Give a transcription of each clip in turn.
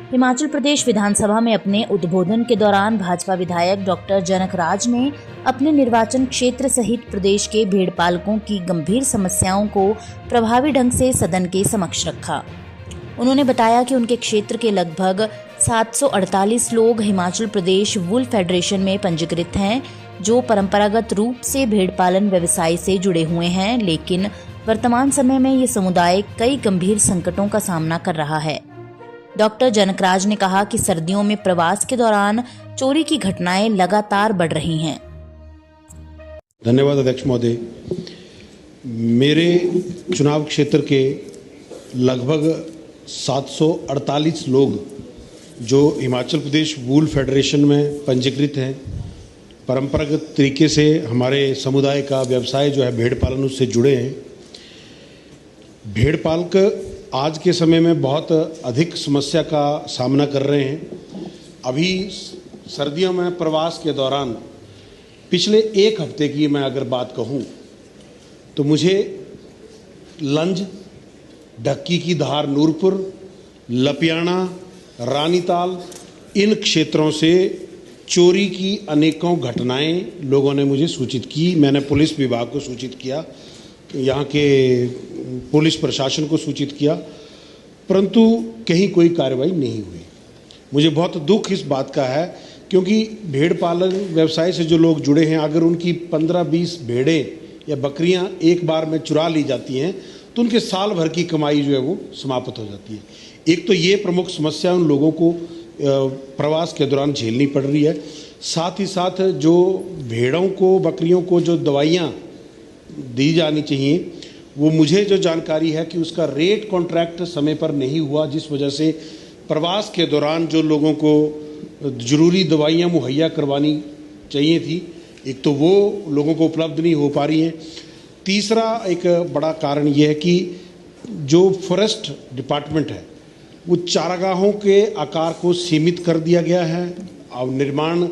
हिमाचल प्रदेश विधानसभा में अपने उद्बोधन के दौरान भाजपा विधायक डॉक्टर जनकराज ने अपने निर्वाचन क्षेत्र सहित प्रदेश के भेड़ पालकों की गंभीर समस्याओं को प्रभावी ढंग से सदन के समक्ष रखा। उन्होंने बताया कि उनके क्षेत्र के लगभग 748 लोग हिमाचल प्रदेश वूल फेडरेशन में पंजीकृत हैं, जो परंपरागत रूप से भेड़ पालन व्यवसाय से जुड़े हुए हैं, लेकिन वर्तमान समय में ये समुदाय कई गंभीर संकटों का सामना कर रहा है। डॉक्टर जनकराज ने कहा कि सर्दियों में प्रवास के दौरान चोरी की घटनाएं लगातार बढ़ रही हैं। धन्यवाद अध्यक्ष महोदय। मेरे चुनाव क्षेत्र के लगभग 748 लोग जो हिमाचल प्रदेश वूल फेडरेशन में पंजीकृत हैं, परंपरागत तरीके से हमारे समुदाय का व्यवसाय जो है भेड़ पालन उससे जुड़े हैं। भेड़ पालक आज के समय में बहुत अधिक समस्या का सामना कर रहे हैं। अभी सर्दियों में प्रवास के दौरान पिछले एक हफ्ते की मैं अगर बात कहूं तो मुझे लंज, ढक्की की धार, नूरपुर, लपियाना, रानीताल इन क्षेत्रों से चोरी की अनेकों घटनाएं लोगों ने मुझे सूचित की। मैंने पुलिस विभाग को सूचित किया, यहाँ के पुलिस प्रशासन को सूचित किया, परंतु कहीं कोई कार्रवाई नहीं हुई। मुझे बहुत दुख इस बात का है, क्योंकि भेड़ पालन व्यवसाय से जो लोग जुड़े हैं, अगर उनकी 15-20 भेड़ें या बकरियां एक बार में चुरा ली जाती हैं तो उनके साल भर की कमाई जो है वो समाप्त हो जाती है। एक तो ये प्रमुख समस्या उन लोगों को प्रवास के दौरान झेलनी पड़ रही है। साथ ही साथ जो भेड़ों को, बकरियों को जो दवाइयाँ दी जानी चाहिए, वो मुझे जो जानकारी है कि उसका रेट कॉन्ट्रैक्ट समय पर नहीं हुआ, जिस वजह से प्रवास के दौरान जो लोगों को ज़रूरी दवाइयाँ मुहैया करवानी चाहिए थी, एक तो वो लोगों को उपलब्ध नहीं हो पा रही हैं। तीसरा एक बड़ा कारण ये है कि जो फॉरेस्ट डिपार्टमेंट है वो चारागाहों के आकार को सीमित कर दिया गया है। अब निर्माण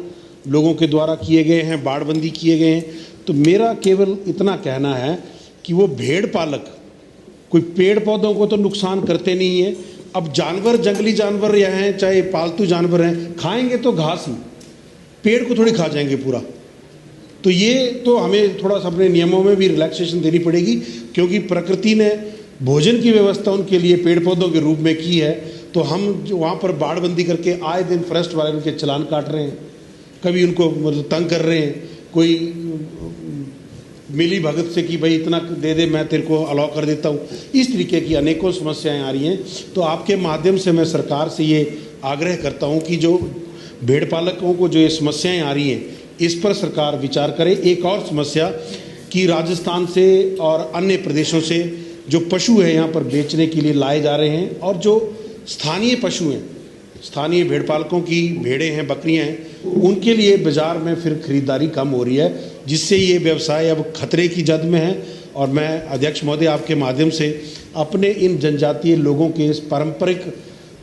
लोगों के द्वारा किए गए हैं, बाड़बंदी किए गए हैं। तो मेरा केवल इतना कहना है कि वो भेड़ पालक कोई पेड़ पौधों को तो नुकसान करते नहीं है। अब जानवर, जंगली जानवर या हैं चाहे पालतू जानवर हैं, खाएंगे तो घास ही, पेड़ को थोड़ी खा जाएंगे पूरा। तो ये तो हमें थोड़ा सा अपने नियमों में भी रिलैक्सेशन देनी पड़ेगी, क्योंकि प्रकृति ने भोजन की व्यवस्था उनके लिए पेड़ पौधों के रूप में की है। तो हम जो वहाँ पर बाड़बंदी करके आए दिन फॉरेस्ट वाले उनके चालान काट रहे हैं, कभी उनको मतलब तंग कर रहे हैं, कोई मिली भगत से कि भाई इतना दे दे, मैं तेरे को अलाउ कर देता हूँ। इस तरीके की अनेकों समस्याएं आ रही हैं। तो आपके माध्यम से मैं सरकार से ये आग्रह करता हूँ कि जो भेड़ पालकों को जो ये समस्याएं आ रही हैं, इस पर सरकार विचार करे। एक और समस्या कि राजस्थान से और अन्य प्रदेशों से जो पशु है यहाँ पर बेचने के लिए लाए जा रहे हैं, और जो स्थानीय पशु हैं, स्थानीय भेड़ पालकों की भेड़ें हैं, बकरियां हैं, उनके लिए बाज़ार में फिर खरीदारी कम हो रही है, जिससे ये व्यवसाय अब खतरे की जद में है। और मैं अध्यक्ष महोदय आपके माध्यम से अपने इन जनजातीय लोगों के इस पारंपरिक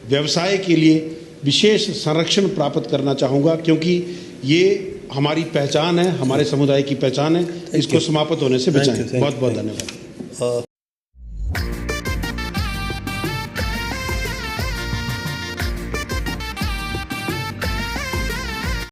व्यवसाय के लिए विशेष संरक्षण प्राप्त करना चाहूँगा, क्योंकि ये हमारी पहचान है, हमारे समुदाय की पहचान है। इसको समाप्त होने से बचाएं। बहुत बहुत धन्यवाद।